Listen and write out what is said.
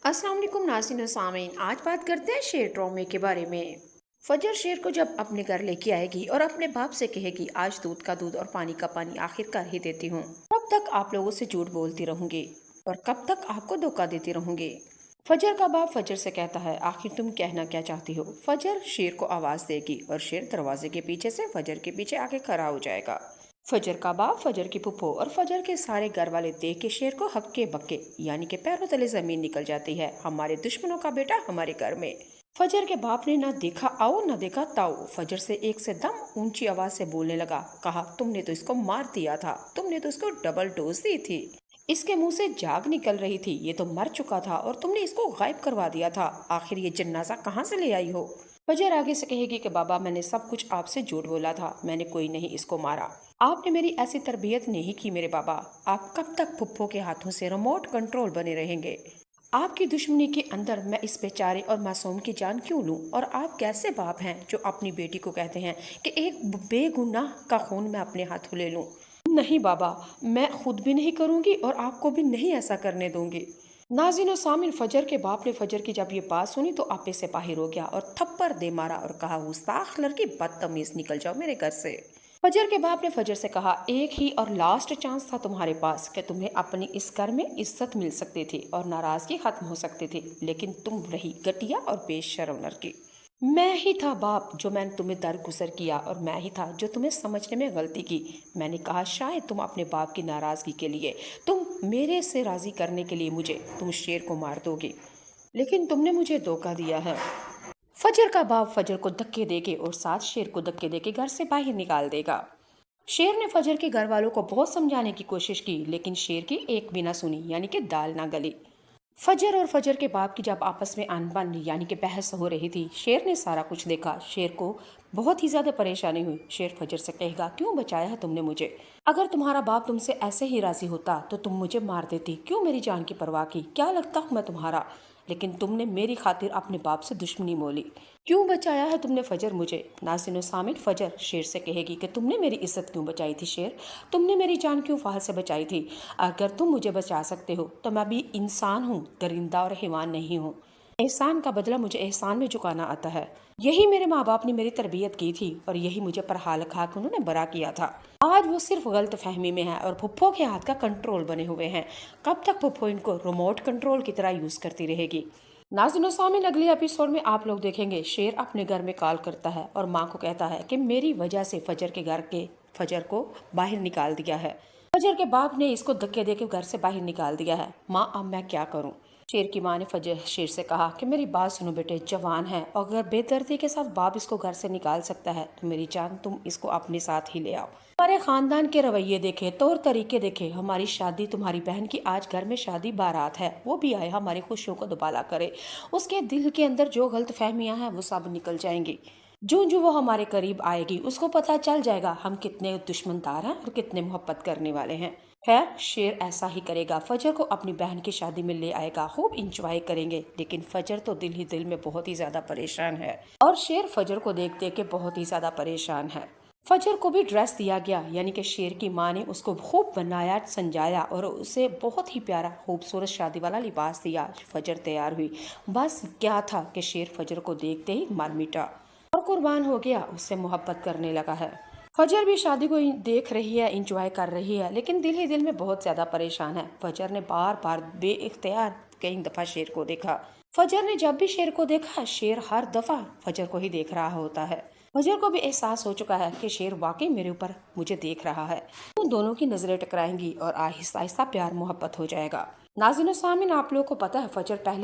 अस्सलाम वालेकुम नाज़रीन और सामीन। आज बात करते हैं शेर ट्रॉमे के बारे में। फजर शेर को जब अपने घर लेके आएगी और अपने बाप से कहेगी आज दूध का दूध और पानी का पानी आखिरकार ही देती हूँ, कब तक आप लोगों से झूठ बोलती रहूंगी और कब तक आपको धोखा देती रहूंगी। फजर का बाप फजर से कहता है आखिर तुम कहना क्या चाहती हो। फजर शेर को आवाज देगी और शेर दरवाजे के पीछे से फजर के पीछे आके खड़ा हो जाएगा। फजर का बाप, फजर की फुप्पो और फजर के सारे घर वाले देख के शेर को हक्के बक्के यानी कि पैरों तले जमीन निकल जाती है। हमारे दुश्मनों का बेटा हमारे घर में। फजर के बाप ने ना देखा आओ ना देखा ताओ, फजर से एक से दम ऊंची आवाज से बोलने लगा। कहा तुमने तो इसको मार दिया था, तुमने तो इसको डबल डोज दी थी, इसके मुंह से जाग निकल रही थी, ये तो मर चुका था और तुमने इसको गायब करवा दिया था। आखिर ये जन्नाजा कहाँ से ले आई हो। फजर आगे से कहेगी कि बाबा मैंने सब कुछ आपसे झूठ बोला था, मैंने कोई नहीं इसको मारा। आपने मेरी ऐसी तरबियत नहीं की मेरे बाबा। आप कब तक फुप्पो के हाथों से रिमोट कंट्रोल बने रहेंगे। आपकी दुश्मनी के अंदर मैं इस बेचारे और मासूम की जान क्यों लूं। और आप कैसे बाप हैं जो अपनी बेटी को कहते हैं कि एक बेगुनाह का खून मैं अपने हाथों ले लूं। नहीं बाबा, मैं खुद भी नहीं करूंगी और आपको भी नहीं ऐसा करने दूंगी। नाज़रीन और सामिन, फजर के बाप ने फजर की जब ये बात सुनी तो आपे से बाहर हो गया और थप्पड़ दे मारा और कहा गुस्ताख लड़की, बदतमीज, निकल जाओ मेरे घर से। फजर के बाप ने फजर से कहा एक ही और लास्ट चांस था तुम्हारे पास कि तुम्हें अपनी इस घर में इज्जत मिल सकती थी और नाराजगी खत्म हो सकती थी, लेकिन तुम रही घटिया और बेशर्म लड़की। मैं ही था बाप जो मैंने तुम्हें दरगुजर किया और मैं ही था जो तुम्हें समझने में गलती की। मैंने कहा शायद तुम अपने बाप की नाराजगी के लिए, तुम मेरे से राजी करने के लिए मुझे, तुम शेर को मार दोगे, लेकिन तुमने मुझे धोखा दिया है। फजर का बाप फजर को धक्के देके और साथ शेर को धक्के देके घर से बाहर निकाल देगा। शेर ने फजर के घर वालों को बहुत समझाने की कोशिश की, लेकिन शेर की एक भी ना सुनी, यानी कि दाल ना गली। फजर और फजर के बाप की जब आपस में अनबन यानी कि बहस हो रही थी, शेर ने सारा कुछ देखा। शेर को बहुत ही ज्यादा परेशानी हुई। शेर फजर से कहेगा क्यों बचाया है तुमने मुझे। अगर तुम्हारा बाप तुमसे ऐसे ही राजी होता तो तुम मुझे मार देती, क्यों मेरी जान की परवाह की, क्या लगता हूँ मैं तुम्हारा। लेकिन तुमने मेरी खातिर अपने बाप से दुश्मनी मोली, क्यों बचाया है तुमने फजर मुझे। नाज़रीन सामिन, फजर शेर से कहेगी कि तुमने मेरी इज्जत क्यों बचाई थी शेर, तुमने मेरी जान क्यों फाल से बचाई थी। अगर तुम मुझे बचा सकते हो तो मैं भी इंसान हूँ, दरिंदा और हैवान नहीं हूँ। एहसान का बदला मुझे एहसान में चुकाना आता है। यही मेरे माँ बाप ने मेरी तरबियत की थी और यही मुझे पढ़ा लिखा के उन्होंने बड़ा किया था। आज वो सिर्फ गलत फहमी में है और फुप्पो के हाथ का कंट्रोल बने हुए हैं। कब तक फुप्पो इनको रिमोट कंट्रोल की तरह यूज करती रहेगी। नाज़रीन सामिन, अगले एपिसोड में आप लोग देखेंगे शेर अपने घर में कॉल करता है और माँ को कहता है कि मेरी वजह से फजर के घर के फजर को बाहर निकाल दिया है, फजर के बाप ने इसको धक्के देके घर से बाहर निकाल दिया है। माँ अब मैं क्या करूँ। शेर की माँ ने फजर शेर से कहा कि मेरी बात सुनो बेटे, जवान है और अगर बेदर्दी के साथ बाप इसको घर से निकाल सकता है तो मेरी जान तुम इसको अपने साथ ही ले आओ। हमारे खानदान के रवैये देखे, तौर तरीके देखे, हमारी शादी, तुम्हारी बहन की आज घर में शादी बारात है, वो भी आए हमारी खुशियों को दुबाला करे। उसके दिल के अंदर जो गलत फहमियाँ हैं वो सब निकल जाएंगी। जो जो वो हमारे करीब आएगी उसको पता चल जाएगा हम कितने दुश्मनदार हैं और कितने मोहब्बत करने वाले हैं। खैर, शेर ऐसा ही करेगा, फजर को अपनी बहन की शादी में ले आएगा, खूब इंजॉय करेंगे। लेकिन फजर तो दिल ही दिल में बहुत ही ज्यादा परेशान है और शेर फजर को देख देख के बहुत ही ज्यादा परेशान है। फजर को भी ड्रेस दिया गया, यानी कि शेर की माँ ने उसको खूब बनाया संजाया और उसे बहुत ही प्यारा खूबसूरत शादी वाला लिबास दिया। फजर तैयार हुई, बस क्या था कि शेर फजर को देखते ही मर मिटा और कुर्बान हो गया, उससे मोहब्बत करने लगा है। फजर भी शादी को देख रही है, इंजॉय कर रही है, लेकिन दिल ही दिल में बहुत ज्यादा परेशान है। फजर ने बार बार बेइख्तियार कई दफा शेर को देखा। फजर ने जब भी शेर को देखा, शेर हर दफा फजर को ही देख रहा होता है। फजर को भी एहसास हो चुका है कि शेर वाकई मेरे ऊपर मुझे देख रहा है। तो दोनों की नजरें टकराएंगी और आहिस्ता आहिस्ता प्यार मोहब्बत हो जाएगा। नाज़रीन सामिन, आप लोगों को पता है फजर पहले